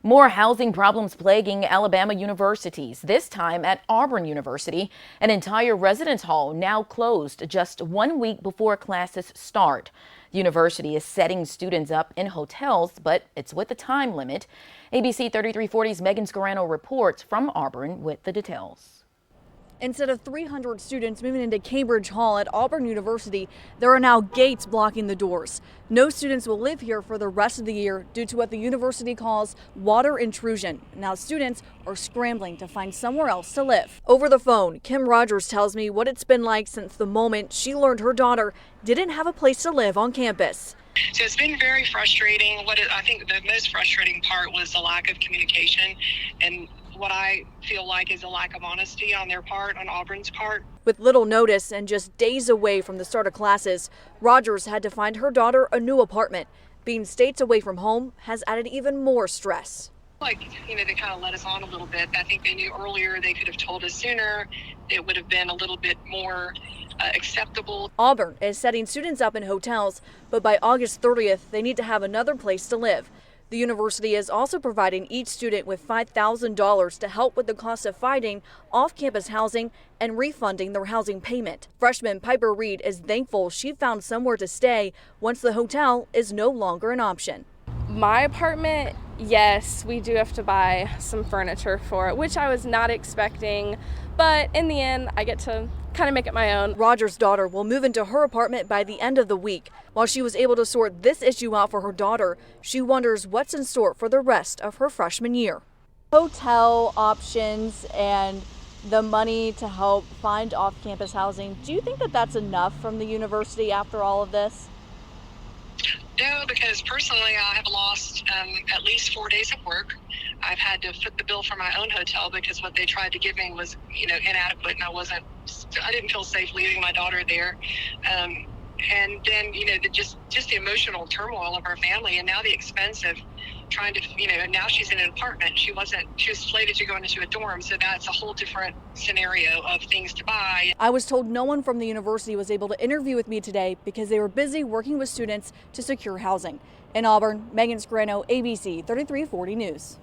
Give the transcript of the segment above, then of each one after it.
More housing problems plaguing Alabama universities, this time at Auburn University. An entire residence hall now closed just 1 week before classes start. The university is setting students up in hotels, but it's with a time limit. ABC 3340's Megan Scarano reports from Auburn with the details. Instead of 300 students moving into Cambridge Hall at Auburn University, there are now gates blocking the doors. No students will live here for the rest of the year due to what the university calls water intrusion. Now students are scrambling to find somewhere else to live. Over the phone, Kim Rogers tells me what it's been like since the moment she learned her daughter didn't have a place to live on campus. So it's been very frustrating. I think the most frustrating part was the lack of communication and what I feel like is a lack of honesty on their part, on Auburn's part. With little notice and just days away from the start of classes, Rogers had to find her daughter a new apartment. Being states away from home has added even more stress. They kind of let us on a little bit. I think they knew earlier, they could have told us sooner. It would have been a little bit more acceptable. Auburn is setting students up in hotels, but by August 30th, they need to have another place to live. The university is also providing each student with $5,000 to help with the cost of finding off-campus housing and refunding their housing payment. Freshman Piper Reed is thankful she found somewhere to stay once the hotel is no longer an option. My apartment, yes, we do have to buy some furniture for it, which I was not expecting, but in the end, I get to kind of make it my own. Roger's daughter will move into her apartment by the end of the week. While she was able to sort this issue out for her daughter, she wonders what's in store for the rest of her freshman year. Hotel options and the money to help find off-campus housing, do you think that that's enough from the university after all of this? No, because personally I have lost at least 4 days of work. I've had to foot the bill for my own hotel because what they tried to give me was, inadequate, and I didn't feel safe leaving my daughter there. And then, just the emotional turmoil of our family, and now the expense of trying to, now she's in an apartment. She was slated to go into a dorm, so that's a whole different scenario of things to buy. I was told no one from the university was able to interview with me today because they were busy working with students to secure housing. In Auburn, Megan Scarano, ABC 3340 News.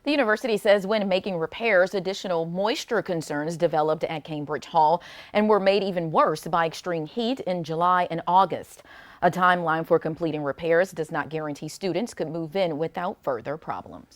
The university says when making repairs, additional moisture concerns developed at Cambridge Hall and were made even worse by extreme heat in July and August. A timeline for completing repairs does not guarantee students could move in without further problems.